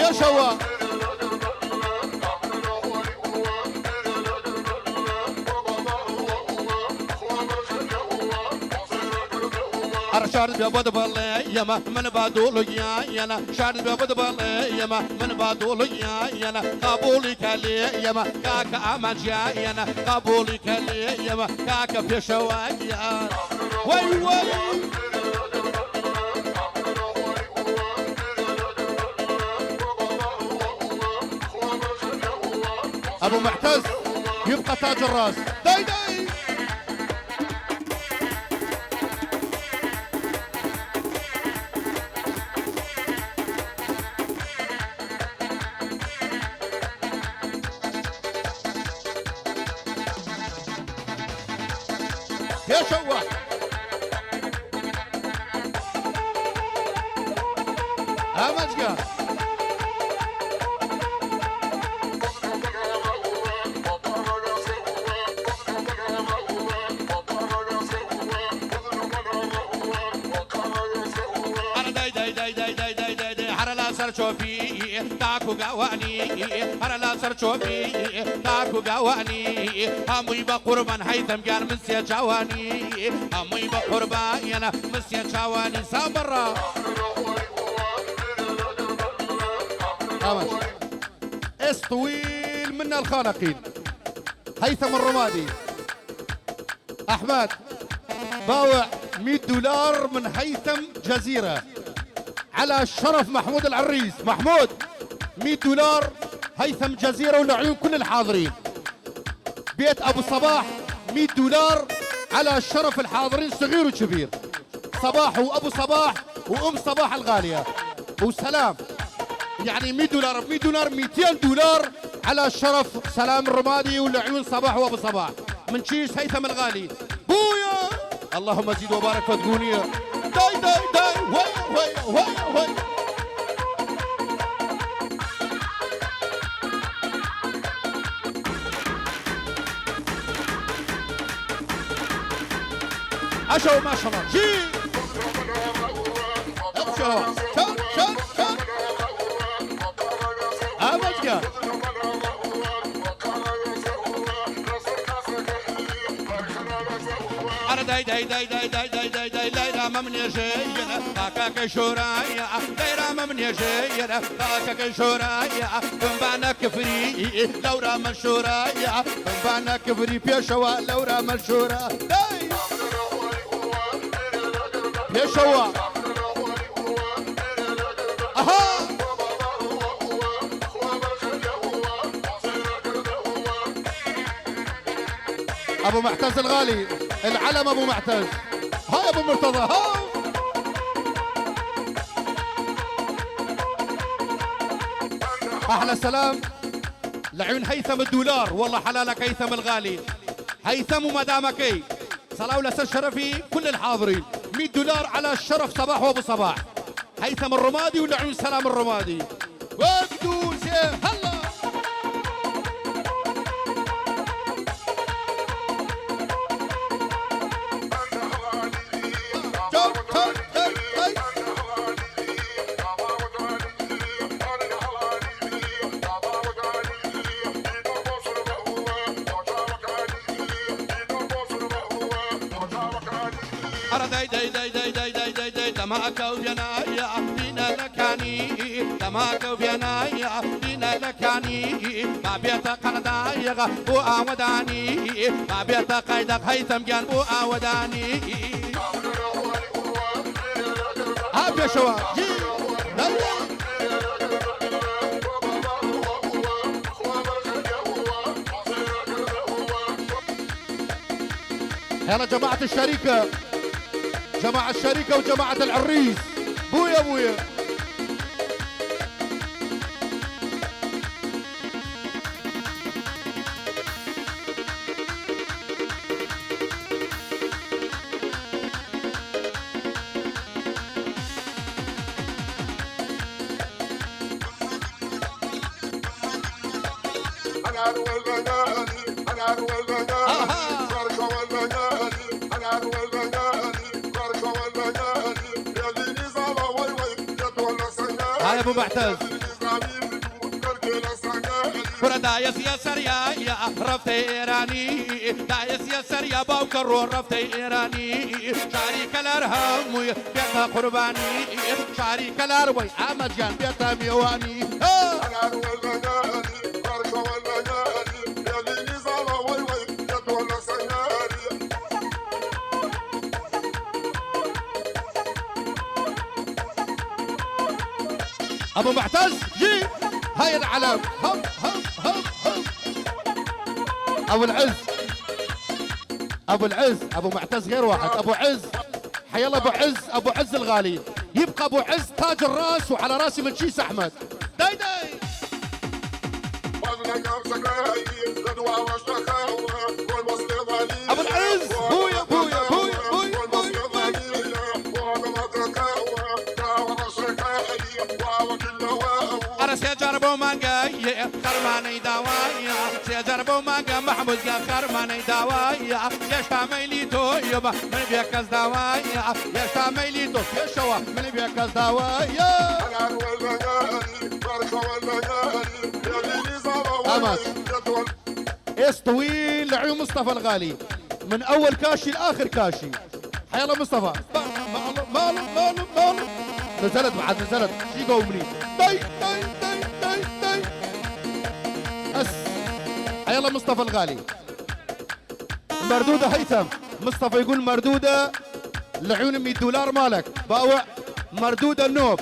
يا شوا شارد بيبود بالله يما من بادول يانا شارد بيبود بالله يما من بادول يانا قبولك لي يما كاك امج يانا قبولك لي يما كاك في شواك يا وي وي ابو معتز يبقى تاج الراس داي داي يا شوا امجد شوفي تاكو قواني أنا لا صر شوفي تاكو قواني أمي بقربان هيثم قال مسيا جواني أمي بقربان أنا مسيا جواني سامرة اس طويل من الخانقين هيثم الرمادي أحمد باوع $100 من هيثم جزيرة على الشرف محمود العريس محمود $100 هيثم جزيرة ولعيون كل الحاضرين بيت أبو صباح $100 على الشرف الحاضرين صغير وكبير صباح وأبو صباح وأم صباح الغالية وسلام يعني $100 $200 على الشرف سلام الرمادي ولعيون صباح وأبو صباح من شيش هيثم الغالي بويا اللهم زيد وبارك فتقونية داي داي داي وي وي وي وي عشو ما شاء الله جي ابشروا شن شن شن ابجا انا داي داي داي داي داي داي داي داي داي من يجينا كاكا شورايا دايرة من يجينا كاكا شورايا بمبانا كفري لو رام شورايا بمبانا كفري بيشوا لو رام شورا داي بيشوا اها ابو معتز الغالي العلم ابو معتز هاي ابو مرتضى هاي احلى سلام لعيون هيثم $1 والله حلالك هيثم الغالي هيثم ومدامكي صلاة ولسان شرفي كل الحاضرين $100 على الشرف صباح وابو صباح هيثم الرمادي ولعيون سلام الرمادي وقدوس هلا داي داي داي داي داي داي داي داي دماغك وبينايا بينا لكاني دماغك وبينايا بينا لكاني ما بيتك قردايغ بو اوداني ما بيتك قيدك هيثم جان بو اوداني هاب يا شباب جي يلا جماعة الشركة جماعة الشركة وجماعة العريس بويا بويا هاي ابو معتز كرة دايس يا سريا يا رفت إيراني دايس يا سريا باوكرون رفت إيراني شاريك الأرهام بيتها قرباني شاريك الأروي أحمد جان بيتها ميواني ابو معتز جي هاي العلم هم هم هم هم ابو العز ابو العز ابو معتز غير واحد ابو عز حي الله ابو عز ابو عز الغالي يبقى ابو عز تاج الراس وعلى راسي من شيس احمد داي داي ابو العز بويا بويا بويا بويا أنا سيجربوا مانجا خرماني دوايا سيجربوا مانجا محمود خرماني دوايا يشتا ميليتو يبا من بيكز دوايا يشتا ميليتو يشوا من بيكز دوايا أمس إيش طويل لعيون مصطفى الغالي من أول كاشي لآخر كاشي حي الله مصطفى مالو نزلت بعد نزلت شي قومني داي داي داي داي داي أس حي الله مصطفى الغالي مردودة هيثم مصطفى يقول مردودة لعيون $100 مالك باوع مردودة النوب